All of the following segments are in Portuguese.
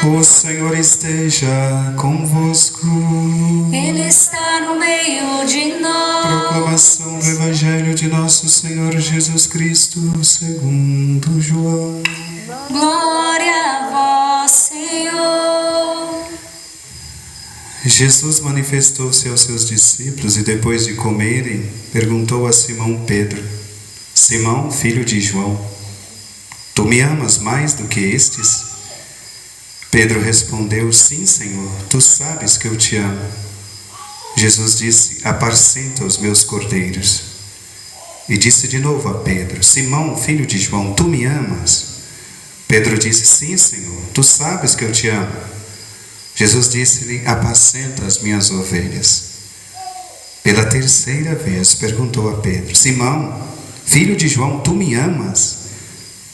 O Senhor esteja convosco. Ele está no meio de nós. Proclamação do Evangelho de nosso Senhor Jesus Cristo segundo João. Glória a vós, Senhor. Jesus manifestou-se aos seus discípulos e depois de comerem, perguntou a Simão Pedro: Simão, filho de João, tu me amas mais do que estes? Pedro respondeu: Sim, Senhor, tu sabes que eu te amo. Jesus disse: Apacenta os meus cordeiros. E disse de novo a Pedro: Simão, filho de João, tu me amas? Pedro disse: Sim, Senhor, tu sabes que eu te amo. Jesus disse-lhe: Apacenta as minhas ovelhas. Pela terceira vez perguntou a Pedro: Simão, filho de João, tu me amas?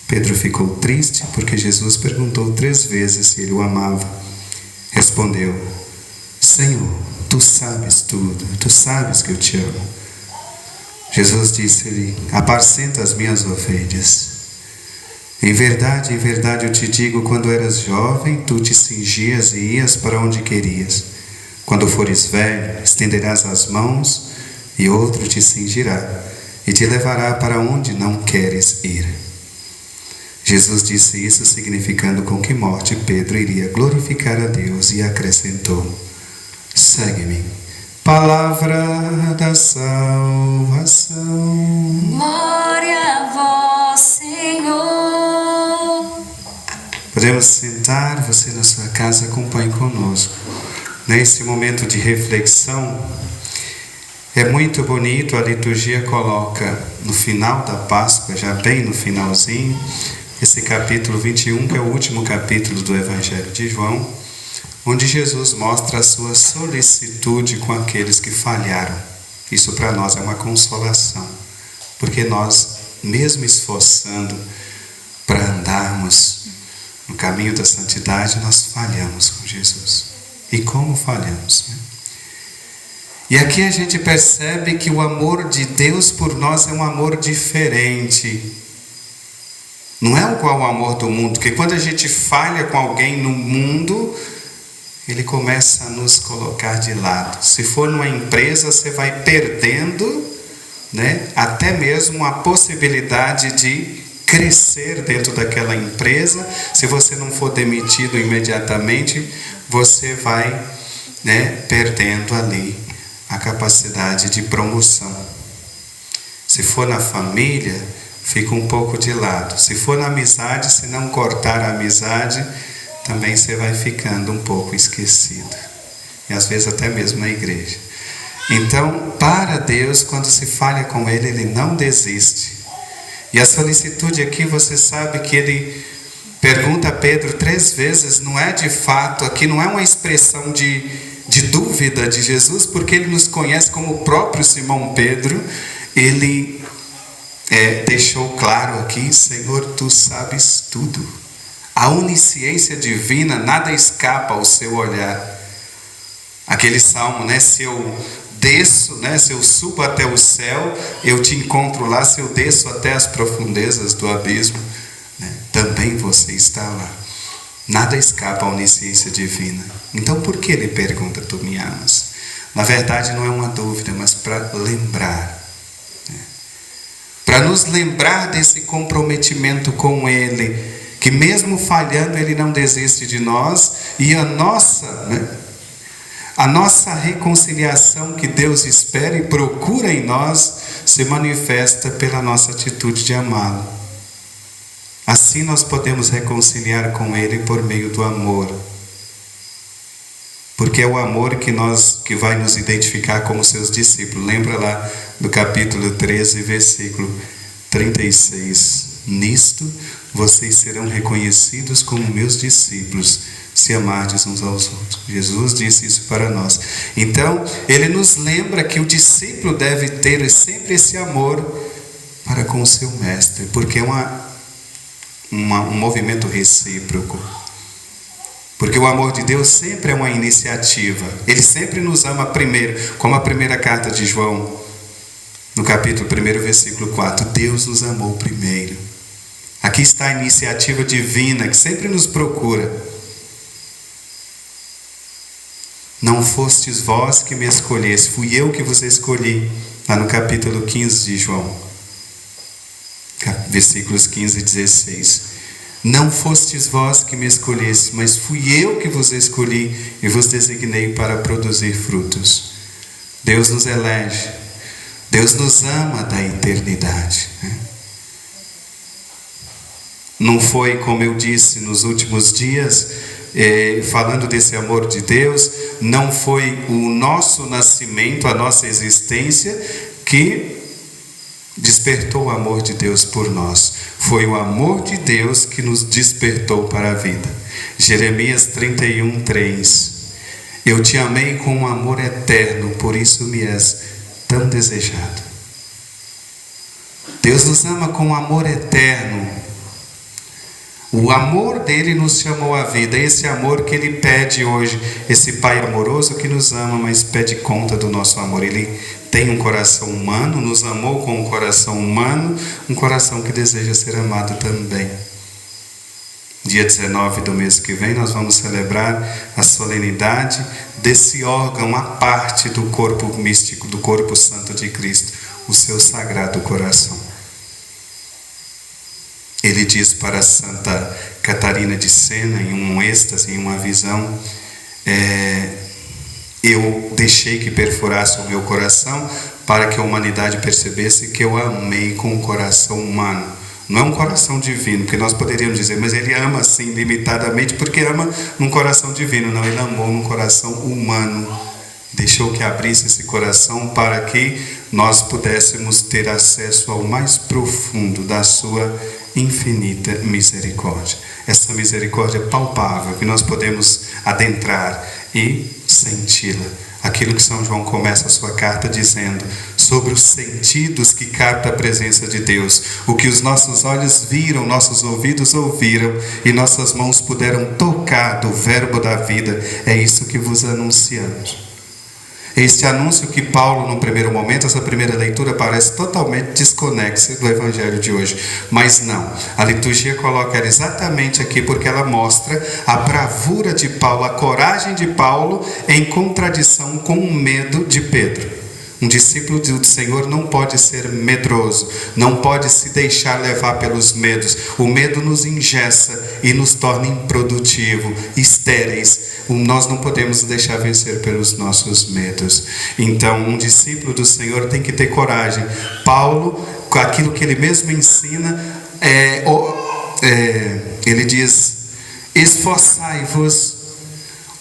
Pedro ficou triste porque Jesus perguntou 3 vezes se ele o amava. Respondeu: Senhor, tu sabes tudo, tu sabes que eu te amo. Jesus disse-lhe: Apacenta as minhas ovelhas. Em verdade eu te digo, quando eras jovem, tu te cingias e ias para onde querias. Quando fores velho, estenderás as mãos e outro te cingirá e te levará para onde não queres ir. Jesus disse isso significando com que morte Pedro iria glorificar a Deus e acrescentou: Segue-me. Palavra da salvação. Glória a vós, Senhor. Podemos sentar, você na sua casa acompanhe conosco. Nesse momento de reflexão, é muito bonito, a liturgia coloca no final da Páscoa, já bem no finalzinho, esse capítulo 21, que é o último capítulo do Evangelho de João, onde Jesus mostra a sua solicitude com aqueles que falharam. Isso para nós é uma consolação, porque nós, mesmo esforçando para andarmos no caminho da santidade, nós falhamos com Jesus. E como falhamos, né? E aqui a gente percebe que o amor de Deus por nós é um amor diferente. Não é igual ao amor do mundo, porque quando a gente falha com alguém no mundo, ele começa a nos colocar de lado. Se for numa empresa, você vai perdendo, né, até mesmo a possibilidade de crescer dentro daquela empresa. Se você não for demitido imediatamente, você vai, né, perdendo ali a capacidade de promoção. Se for na família, fica um pouco de lado. Se for na amizade, se não cortar a amizade, também você vai ficando um pouco esquecido. E às vezes até mesmo na igreja. Então, para Deus, quando se falha com Ele, Ele não desiste. E a solicitude aqui, você sabe que Ele pergunta a Pedro 3 vezes, não é de fato, aqui não é uma expressão de dúvida de Jesus, porque Ele nos conhece como o próprio Simão Pedro. Ele deixou claro aqui: Senhor, tu sabes tudo. A onisciência divina, nada escapa ao seu olhar. Aquele salmo, né? Se eu desço, né? Se eu subo até o céu, eu te encontro lá. Se eu desço até as profundezas do abismo, né, também você está lá. Nada escapa à onisciência divina. Então por que ele pergunta: tu me amas? Na verdade não é uma dúvida, mas para lembrar, né? Para nos lembrar desse comprometimento com Ele, que mesmo falhando Ele não desiste de nós. E a nossa reconciliação que Deus espera e procura em nós se manifesta pela nossa atitude de amá-lo. Assim nós podemos reconciliar com Ele por meio do amor, porque é o amor que vai nos identificar como seus discípulos. Lembra lá do capítulo 13, versículo 36. Nisto vocês serão reconhecidos como meus discípulos, se amardes uns aos outros. Jesus disse isso para nós. Então, Ele nos lembra que o discípulo deve ter sempre esse amor para com o seu mestre, porque é um movimento recíproco. Porque o amor de Deus sempre é uma iniciativa. Ele sempre nos ama primeiro, como a primeira carta de João, no capítulo 1, versículo 4. Deus nos amou primeiro. Aqui está a iniciativa divina que sempre nos procura. Não fostes vós que me escolheste, fui eu que vos escolhi. Lá no capítulo 15 de João, versículos 15 e 16. Não fostes vós que me escolheste, mas fui eu que vos escolhi e vos designei para produzir frutos. Deus nos elege, Deus nos ama da eternidade. Não foi, como eu disse nos últimos dias, falando desse amor de Deus, não foi o nosso nascimento, a nossa existência que despertou o amor de Deus por nós. Foi o amor de Deus que nos despertou para a vida. Jeremias 31:3. Eu te amei com um amor eterno, por isso me és tão desejado. Deus nos ama com um amor eterno. O amor dele nos chamou à vida. Esse amor que ele pede hoje, esse Pai amoroso que nos ama, mas pede conta do nosso amor. Ele tem um coração humano, nos amou com um coração humano, um coração que deseja ser amado também. Dia 19 do mês que vem, nós vamos celebrar a solenidade desse órgão à parte do corpo místico, do corpo santo de Cristo, o seu sagrado coração. Ele diz para Santa Catarina de Sena, em um êxtase, em uma visão, eu deixei que perfurasse o meu coração para que a humanidade percebesse que eu amei com o coração humano. Não é um coração divino, porque nós poderíamos dizer, mas ele ama assim, limitadamente, porque ama num coração divino. Não, ele amou num coração humano. Deixou que abrisse esse coração para que nós pudéssemos ter acesso ao mais profundo da sua infinita misericórdia. Essa misericórdia palpável que nós podemos adentrar e senti-la. Aquilo que São João começa a sua carta dizendo sobre os sentidos que capta a presença de Deus. O que os nossos olhos viram, nossos ouvidos ouviram e nossas mãos puderam tocar do verbo da vida. É isso que vos anunciamos. Este anúncio que Paulo, no primeiro momento, essa primeira leitura parece totalmente desconexa do Evangelho de hoje. Mas não, a liturgia coloca ela exatamente aqui porque ela mostra a bravura de Paulo, a coragem de Paulo em contradição com o medo de Pedro. Um discípulo do Senhor não pode ser medroso, não pode se deixar levar pelos medos. O medo nos engessa e nos torna improdutivo, estéreis. Nós não podemos deixar vencer pelos nossos medos. Então, um discípulo do Senhor tem que ter coragem. Paulo, com aquilo que ele mesmo ensina, ele diz: esforçai-vos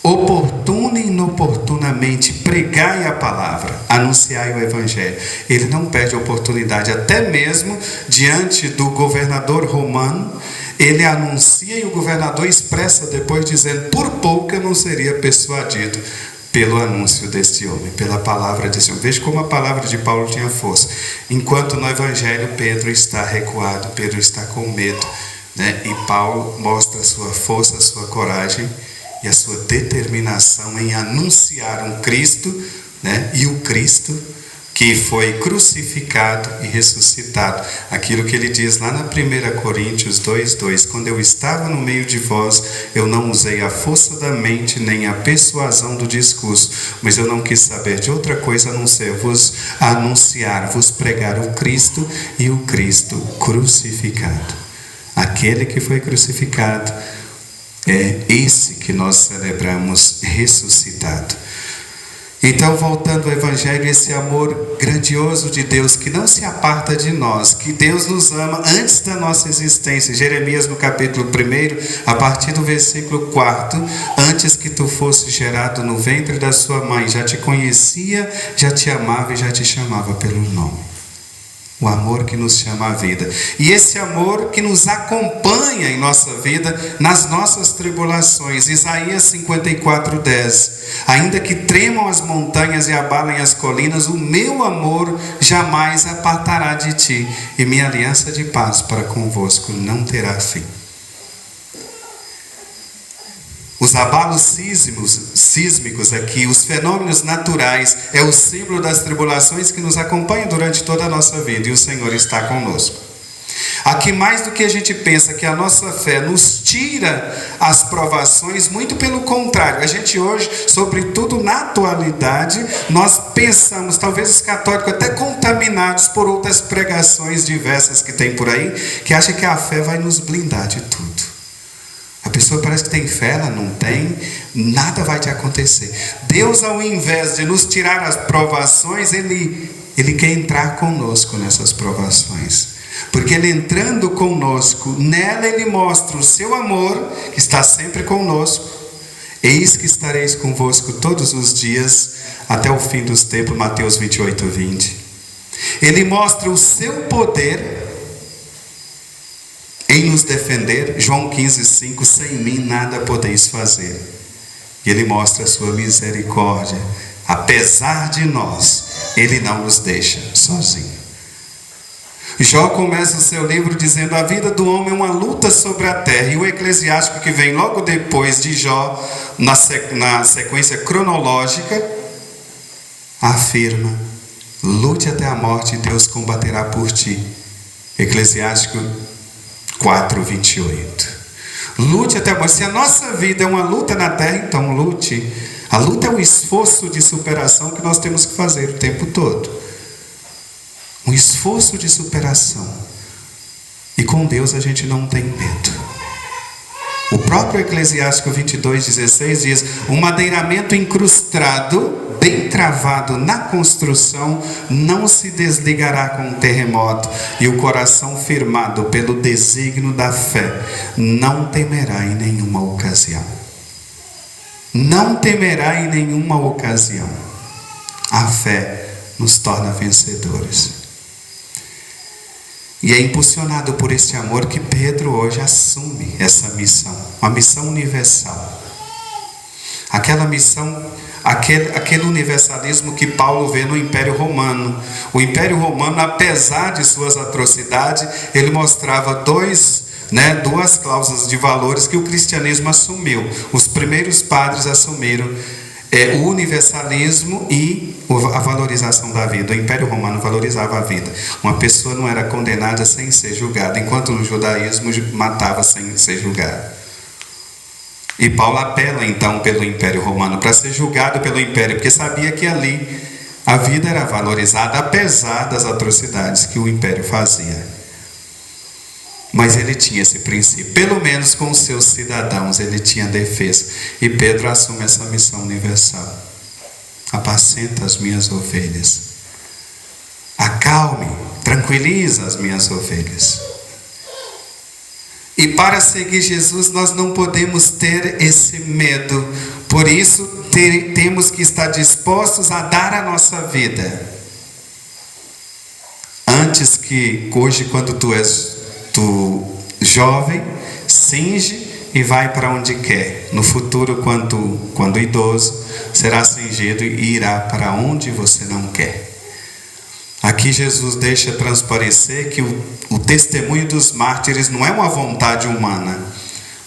oportuna e inoportunamente, pregai a palavra, anunciai o Evangelho. Ele não perde a oportunidade, até mesmo diante do governador romano. Ele anuncia e o governador expressa depois dizendo: por pouco eu não seria persuadido pelo anúncio deste homem, pela palavra desse homem. Veja como a palavra de Paulo tinha força. Enquanto no Evangelho Pedro está recuado, Pedro está com medo, né? E Paulo mostra a sua força, a sua coragem e a sua determinação em anunciar um Cristo, né? E o Cristo que foi crucificado e ressuscitado. Aquilo que ele diz lá na 1 Coríntios 2:2: quando eu estava no meio de vós, eu não usei a força da mente nem a persuasão do discurso, mas eu não quis saber de outra coisa a não ser vos anunciar, vos pregar o Cristo e o Cristo crucificado. Aquele que foi crucificado é esse que nós celebramos ressuscitado. Então, voltando ao Evangelho, esse amor grandioso de Deus que não se aparta de nós, que Deus nos ama antes da nossa existência. Jeremias no capítulo 1, a partir do versículo 4: antes que tu fosses gerado no ventre da sua mãe, já te conhecia, já te amava e já te chamava pelo nome. O amor que nos chama à vida. E esse amor que nos acompanha em nossa vida, nas nossas tribulações. Isaías 54:10. Ainda que tremam as montanhas e abalem as colinas, o meu amor jamais apartará de ti, e minha aliança de paz para convosco não terá fim. Os abalos sísmicos aqui, os fenômenos naturais, é o símbolo das tribulações que nos acompanham durante toda a nossa vida, e o Senhor está conosco. Aqui, mais do que a gente pensa que a nossa fé nos tira as provações, muito pelo contrário, a gente hoje, sobretudo na atualidade, nós pensamos, talvez os católicos até contaminados por outras pregações diversas que tem por aí, que acham que a fé vai nos blindar de tudo. A pessoa parece que tem fé, ela não tem, nada vai te acontecer. Deus, ao invés de nos tirar as provações, Ele quer entrar conosco nessas provações. Porque Ele entrando conosco, nela Ele mostra o seu amor, que está sempre conosco. Eis que estareis convosco todos os dias, até o fim dos tempos, Mateus 28, 20. Ele mostra o seu poder em nos defender, João 15, 5, sem mim nada podeis fazer. E Ele mostra a sua misericórdia, apesar de nós, Ele não nos deixa sozinho. Jó começa o seu livro dizendo: a vida do homem é uma luta sobre a terra. E o Eclesiástico, que vem logo depois de Jó, na sequência cronológica, afirma: lute até a morte e Deus combaterá por ti. Eclesiástico 4, 28. Lute até a morte. Se a nossa vida é uma luta na terra, então lute. A luta é um esforço de superação que nós temos que fazer o tempo todo. Um esforço de superação. E com Deus a gente não tem medo. O próprio Eclesiástico 22:16 diz: um madeiramento incrustado, bem travado na construção, não se desligará com um terremoto, e o coração firmado pelo desígnio da fé não temerá em nenhuma ocasião. Não temerá em nenhuma ocasião. A fé nos torna vencedores. E é impulsionado por esse amor que Pedro hoje assume essa missão, uma missão universal. Aquela missão, aquele universalismo que Paulo vê no Império Romano. O Império Romano, apesar de suas atrocidades, ele mostrava duas cláusulas de valores que o cristianismo assumiu. Os primeiros padres assumiram o universalismo e a valorização da vida. O Império Romano valorizava a vida. Uma pessoa não era condenada sem ser julgada, enquanto no judaísmo matava sem ser julgado. E Paulo apela então pelo Império Romano, para ser julgado pelo Império, porque sabia que ali a vida era valorizada, apesar das atrocidades que o Império fazia. Mas ele tinha esse princípio, pelo menos com os seus cidadãos, ele tinha defesa. E Pedro assume essa missão universal: apacenta as minhas ovelhas, acalme, tranquiliza as minhas ovelhas. E para seguir Jesus nós não podemos ter esse medo. Por isso temos que estar dispostos a dar a nossa vida. Antes que hoje, quando tu jovem, cinge e vai para onde quer. No futuro, quando idoso, será cingido e irá para onde você não quer. Aqui Jesus deixa transparecer que o testemunho dos mártires não é uma vontade humana,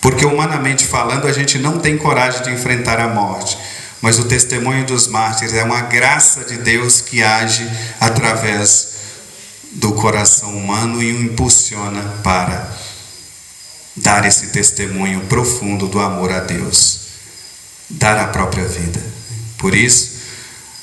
porque humanamente falando a gente não tem coragem de enfrentar a morte, mas o testemunho dos mártires é uma graça de Deus que age através do coração humano e o impulsiona para dar esse testemunho profundo do amor a Deus, dar a própria vida. Por isso,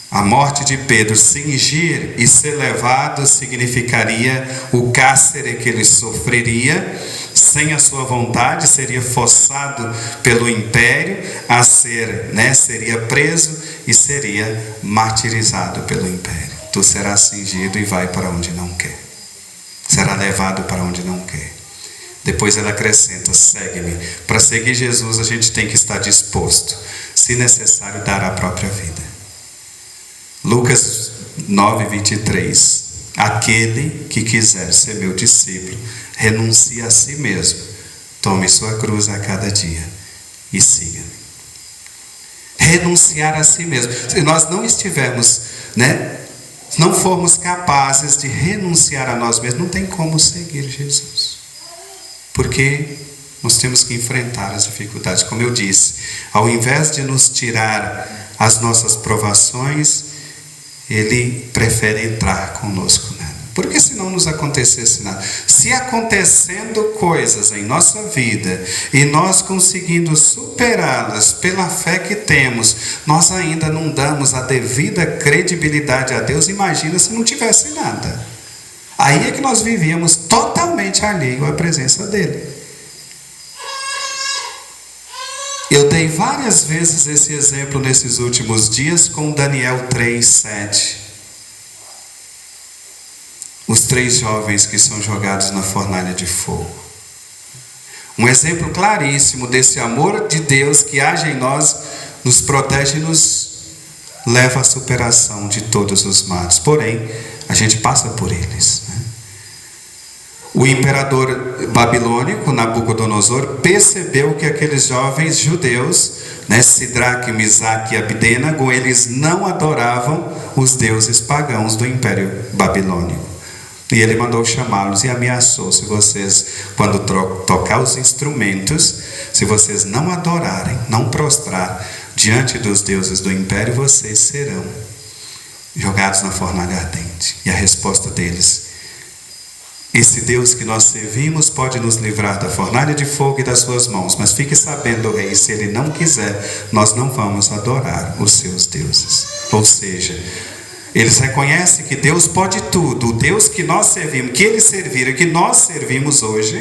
a morte de Pedro, cingir e ser levado, significaria o cárcere que ele sofreria, sem a sua vontade, seria forçado pelo império a seria preso e seria martirizado pelo império. Tu serás cingido e vai para onde não quer. Será levado para onde não quer. Depois ela acrescenta: segue-me. Para seguir Jesus a gente tem que estar disposto, se necessário, dar a própria vida. Lucas 9, 23. Aquele que quiser ser meu discípulo, renuncie a si mesmo, tome sua cruz a cada dia e siga-me. Renunciar a si mesmo. Se nós não estivermos, se não formos capazes de renunciar a nós mesmos, não tem como seguir Jesus. Porque nós temos que enfrentar as dificuldades. Como eu disse, ao invés de nos tirar as nossas provações, Ele prefere entrar conosco nela. Porque se não nos acontecesse nada, se acontecendo coisas em nossa vida e nós conseguindo superá-las pela fé que temos, nós ainda não damos a devida credibilidade a Deus, imagina se não tivesse nada. Aí é que nós vivíamos totalmente alheio à presença dele. Eu dei várias vezes esse exemplo nesses últimos dias com Daniel 3:7. Os 3 jovens que são jogados na fornalha de fogo. Um exemplo claríssimo desse amor de Deus que age em nós, nos protege e nos leva à superação de todos os males. Porém, a gente passa por eles, né? O imperador babilônico, Nabucodonosor, percebeu que aqueles jovens judeus, né, Sidraque, Misaque e Abdenago, eles não adoravam os deuses pagãos do Império Babilônico. E ele mandou chamá-los e ameaçou: se vocês, quando tocar os instrumentos, se vocês não adorarem, não prostrar diante dos deuses do Império, vocês serão jogados na fornalha ardente. E a resposta deles: esse Deus que nós servimos pode nos livrar da fornalha de fogo e das suas mãos, mas fique sabendo, rei, se ele não quiser, nós não vamos adorar os seus deuses. Ou seja, eles reconhecem que Deus pode tudo. O Deus que nós servimos, que eles serviram, que nós servimos hoje,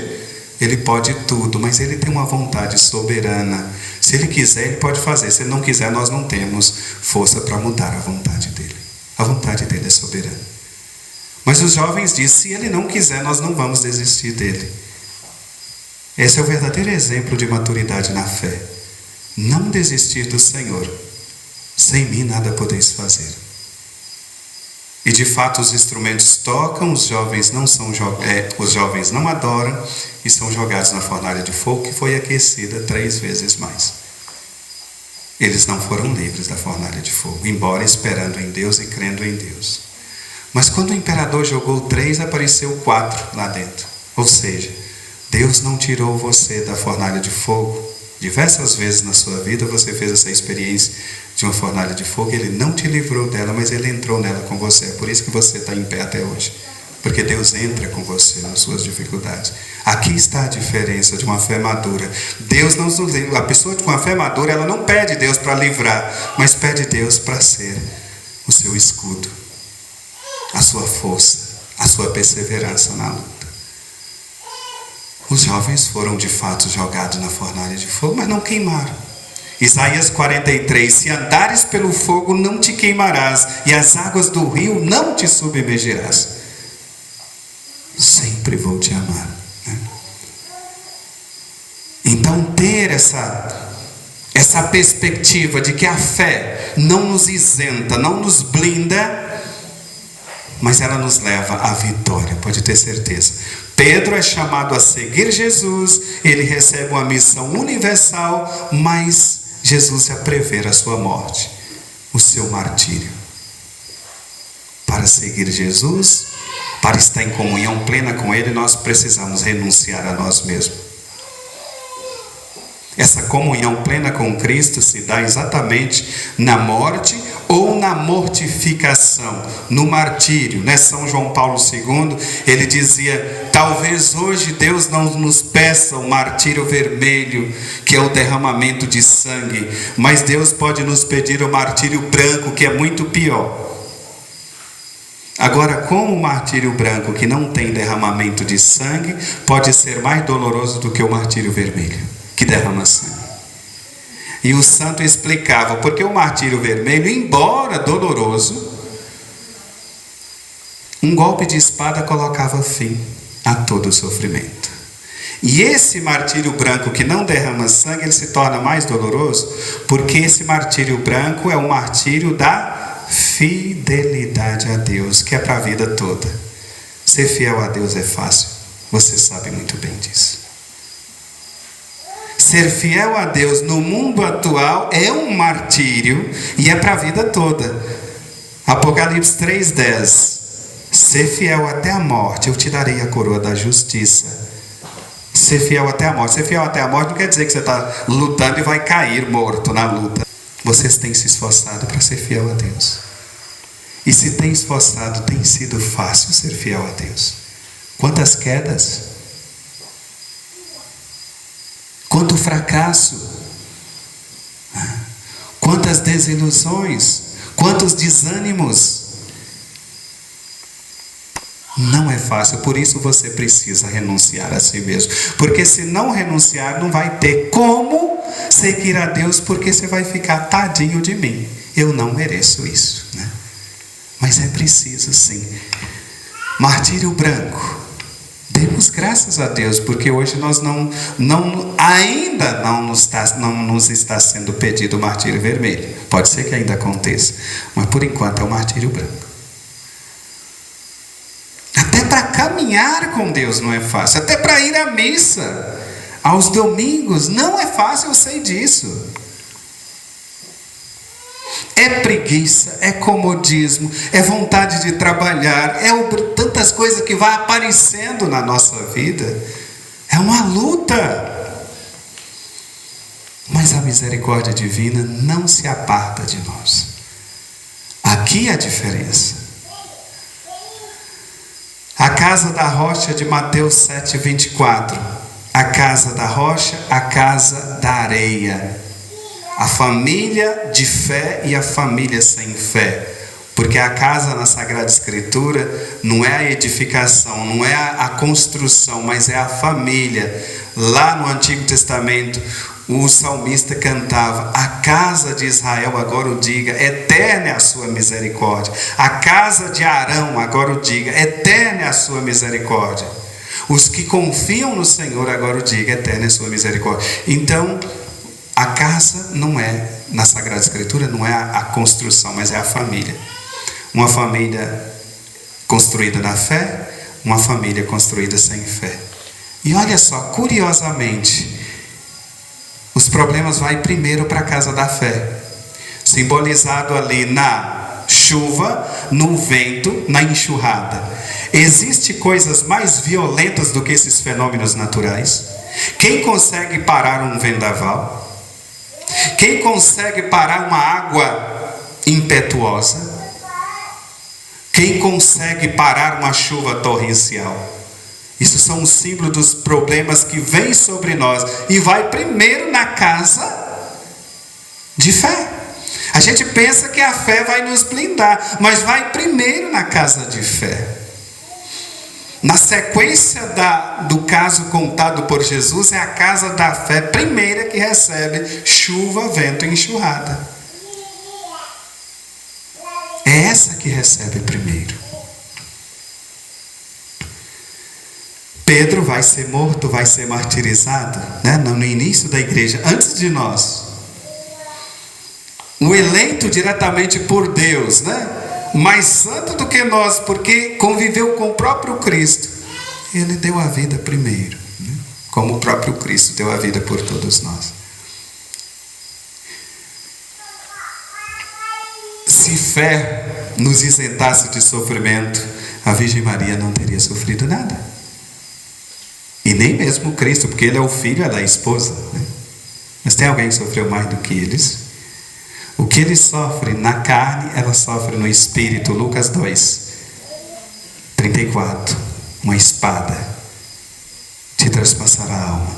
ele pode tudo, mas ele tem uma vontade soberana. Se ele quiser, ele pode fazer. Se ele não quiser, nós não temos força para mudar a vontade dele. A vontade dele é soberana. Mas os jovens dizem: se ele não quiser, nós não vamos desistir dele. Esse é o verdadeiro exemplo de maturidade na fé. Não desistir do Senhor. Sem mim nada podeis fazer. E de fato os instrumentos tocam, os jovens não adoram e são jogados na fornalha de fogo, que foi aquecida 3 vezes mais. Eles não foram livres da fornalha de fogo, embora esperando em Deus e crendo em Deus. Mas quando o imperador jogou 3, apareceu 4 lá dentro. Ou seja, Deus não tirou você da fornalha de fogo. Diversas vezes na sua vida você fez essa experiência de uma fornalha de fogo. Ele não te livrou dela, mas ele entrou nela com você. É por isso que você está em pé até hoje. Porque Deus entra com você nas suas dificuldades. Aqui está a diferença de uma fé madura. Deus não nos livra. A pessoa com uma fé madura, ela não pede Deus para livrar, mas pede Deus para ser o seu escudo, a sua força, a sua perseverança na luta. Os jovens foram de fato jogados na fornalha de fogo, mas não queimaram. Isaías 43: se andares pelo fogo, não te queimarás, e as águas do rio não te submergirás. Sempre vou te amar, né? Então ter essa perspectiva de que a fé não nos isenta, não nos blinda, mas ela nos leva à vitória, pode ter certeza. Pedro é chamado a seguir Jesus, ele recebe uma missão universal, mas Jesus já prevê a sua morte, o seu martírio. Para seguir Jesus, para estar em comunhão plena com ele, nós precisamos renunciar a nós mesmos. Essa comunhão plena com Cristo se dá exatamente na morte ou na mortificação, no martírio, né? São João Paulo II, ele dizia: talvez hoje Deus não nos peça o martírio vermelho, que é o derramamento de sangue, mas Deus pode nos pedir o martírio branco, que é muito pior. Agora, como o martírio branco, que não tem derramamento de sangue, pode ser mais doloroso do que o martírio vermelho, que derrama sangue? E o santo explicava, porque o martírio vermelho, embora doloroso, um golpe de espada colocava fim a todo o sofrimento. E esse martírio branco que não derrama sangue, ele se torna mais doloroso, porque esse martírio branco é o martírio da fidelidade a Deus, que é para a vida toda. Ser fiel a Deus é fácil, você sabe muito bem disso. Ser fiel a Deus no mundo atual é um martírio e é para a vida toda. Apocalipse 3:10: ser fiel até a morte, eu te darei a coroa da justiça. Ser fiel até a morte. Ser fiel até a morte não quer dizer que você está lutando e vai cair morto na luta. Vocês têm se esforçado para ser fiel a Deus. E se tem esforçado, tem sido fácil ser fiel a Deus. Quantas quedas, quanto fracasso, quantas desilusões, quantos desânimos. Não é fácil, por isso você precisa renunciar a si mesmo. Porque se não renunciar, não vai ter como seguir a Deus, porque você vai ficar tadinho de mim. Eu não mereço isso, né? Mas é preciso sim. Martírio branco. Demos graças a Deus, porque hoje nós ainda não nos está sendo pedido o martírio vermelho. Pode ser que ainda aconteça, mas por enquanto é o martírio branco. Até para caminhar com Deus não é fácil. Até para ir à missa aos domingos não é fácil, eu sei disso. É preguiça, é comodismo, é vontade de trabalhar, tantas coisas que vão aparecendo na nossa vida. É uma luta. Mas a misericórdia divina não se aparta de nós. Aqui é a diferença. A casa da rocha de Mateus 7:24. A casa da rocha, a casa da areia. A família de fé e a família sem fé. Porque a casa na Sagrada Escritura não é a edificação, não é a construção, mas é a família. Lá no Antigo Testamento, o salmista cantava: a casa de Israel, agora o diga, eterna é a sua misericórdia. A casa de Arão, agora o diga, eterna é a sua misericórdia. Os que confiam no Senhor, agora o diga, eterna é a sua misericórdia. Então, a casa não é, na Sagrada Escritura, não é a construção, mas é a família. Uma família construída na fé, uma família construída sem fé. E olha só, curiosamente, os problemas vão primeiro para a casa da fé, simbolizado ali na chuva, no vento, na enxurrada. Existem coisas mais violentas do que esses fenômenos naturais? Quem consegue parar um vendaval? Quem consegue parar uma água impetuosa? Quem consegue parar uma chuva torrencial? Isso são os símbolos dos problemas que vêm sobre nós. E vai primeiro na casa de fé. A gente pensa que a fé vai nos blindar, mas vai primeiro na casa de fé. Na sequência do caso contado por Jesus, é a casa da fé primeira que recebe chuva, vento e enxurrada. É essa que recebe primeiro. Pedro vai ser morto, vai ser martirizado, né? No início da igreja, antes de nós. O eleito diretamente por Deus, né? Mais santo do que nós, porque conviveu com o próprio Cristo. Ele deu a vida primeiro, né? Como o próprio Cristo deu a vida por todos nós. Se fé nos isentasse de sofrimento, a Virgem Maria não teria sofrido nada. E nem mesmo Cristo, porque Ele é o filho, ela é a esposa, né? Mas tem alguém que sofreu mais do que eles? O que ele sofre na carne, ela sofre no espírito. Lucas 2:34. Uma espada te traspassará a alma.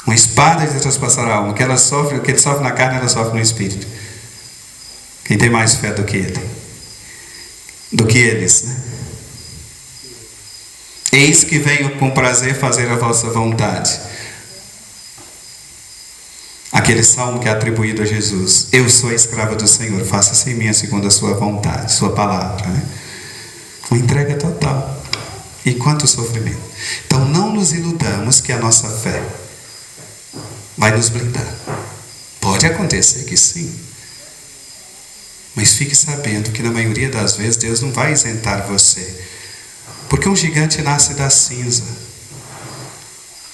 Uma espada te traspassará a alma. O que ele sofre na carne, ela sofre no espírito. Quem tem mais fé do que ele? Do que eles, né? Eis que venho com prazer fazer a vossa vontade. Aquele salmo que é atribuído a Jesus. Eu sou a escrava do Senhor, faça-se em mim segundo a sua vontade, sua palavra, né? Uma entrega total. E quanto sofrimento. Então não nos iludamos que a nossa fé vai nos blindar. Pode acontecer que sim. Mas fique sabendo que na maioria das vezes Deus não vai isentar você. Porque um gigante nasce da cinza.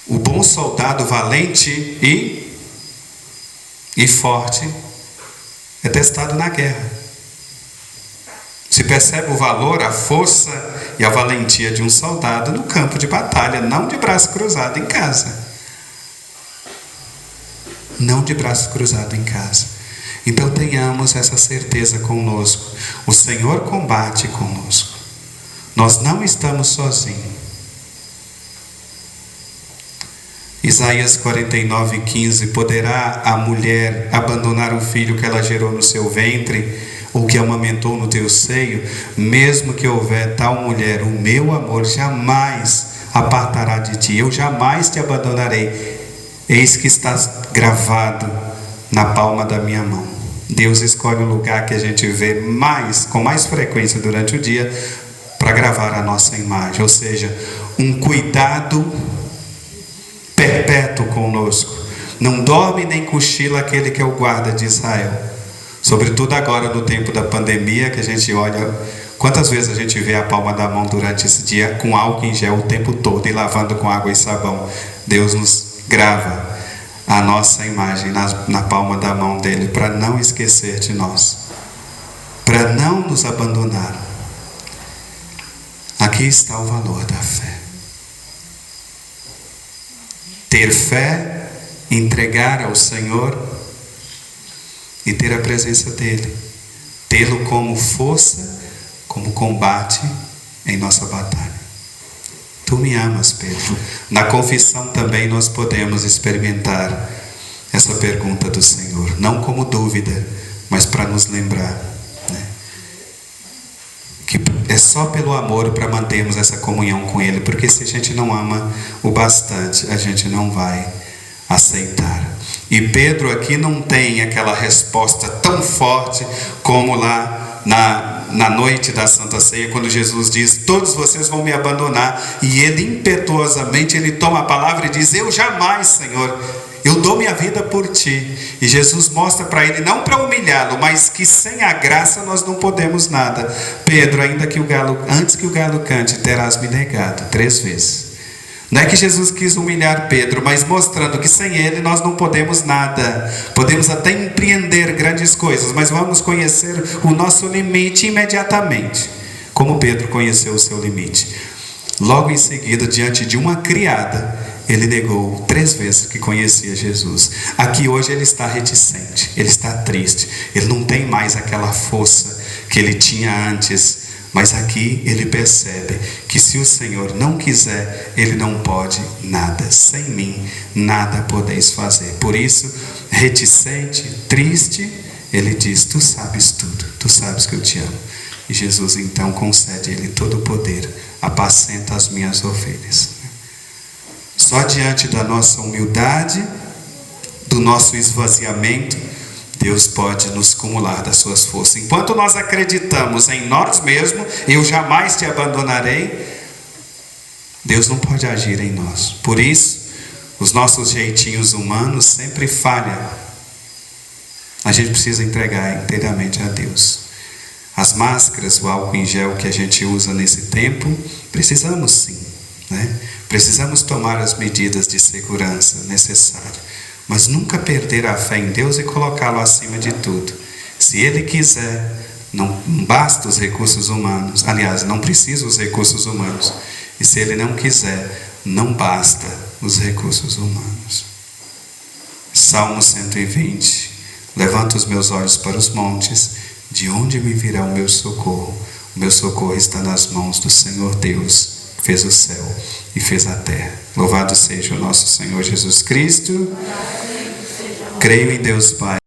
O bom soldado valente e forte é testado na guerra. Se percebe o valor, a força e a valentia de um soldado no campo de batalha, não de braço cruzado em casa. Não de braço cruzado em casa. Então tenhamos essa certeza conosco. O Senhor combate conosco. Nós não estamos sozinhos. Isaías 49:15: poderá a mulher abandonar o filho que ela gerou no seu ventre, ou que amamentou no teu seio? Mesmo que houver tal mulher, o meu amor jamais apartará de ti, eu jamais te abandonarei. Eis que estás gravado na palma da minha mão. Deus escolhe o lugar que a gente vê com mais frequência durante o dia para gravar a nossa imagem, ou seja, um cuidado perpétuo conosco. Não dorme nem cochila aquele que é o guarda de Israel. Sobretudo agora no tempo da pandemia, que a gente olha, quantas vezes a gente vê a palma da mão durante esse dia com álcool em gel o tempo todo e lavando com água e sabão. Deus nos grava a nossa imagem na palma da mão dele, para não esquecer de nós, para não nos abandonar. Aqui está o valor da fé. Ter fé, entregar ao Senhor e ter a presença dele, tê-lo como força, como combate em nossa batalha. Tu me amas, Pedro. Na confissão também nós podemos experimentar essa pergunta do Senhor, não como dúvida, mas para nos lembrar, né, que é só pelo amor para mantermos essa comunhão com Ele, porque se a gente não ama o bastante, a gente não vai aceitar. E Pedro aqui não tem aquela resposta tão forte como lá na noite da Santa Ceia, quando Jesus diz: todos vocês vão me abandonar, e ele impetuosamente ele toma a palavra e diz: eu jamais, Senhor, eu dou minha vida por ti. E Jesus mostra para ele, não para humilhá-lo, mas que sem a graça nós não podemos nada. Pedro, antes que o galo cante, terás me negado 3 vezes. Não é que Jesus quis humilhar Pedro, mas mostrando que sem ele nós não podemos nada. Podemos até empreender grandes coisas, mas vamos conhecer o nosso limite imediatamente, como Pedro conheceu o seu limite. Logo em seguida, diante de uma criada, ele negou 3 vezes que conhecia Jesus. Aqui hoje ele está reticente, ele está triste, ele não tem mais aquela força que ele tinha antes. Mas aqui ele percebe que se o Senhor não quiser, ele não pode nada. Sem mim, nada podeis fazer. Por isso, reticente, triste, ele diz: tu sabes tudo, tu sabes que eu te amo. E Jesus então concede a ele todo o poder: apacenta as minhas ovelhas. Só diante da nossa humildade, do nosso esvaziamento, Deus pode nos cumular das suas forças. Enquanto nós acreditamos em nós mesmos, eu jamais te abandonarei, Deus não pode agir em nós. Por isso, os nossos jeitinhos humanos sempre falham. A gente precisa entregar inteiramente a Deus. As máscaras, o álcool em gel que a gente usa nesse tempo, precisamos sim, né? Precisamos tomar as medidas de segurança necessárias. Mas nunca perder a fé em Deus e colocá-lo acima de tudo. Se Ele quiser, não basta os recursos humanos. Aliás, não precisa os recursos humanos. E se Ele não quiser, não basta os recursos humanos. Salmo 120. Levanto os meus olhos para os montes. De onde me virá o meu socorro? O meu socorro está nas mãos do Senhor Deus, que fez o céu e fez a terra. Louvado seja o nosso Senhor Jesus Cristo. Creio em Deus Pai.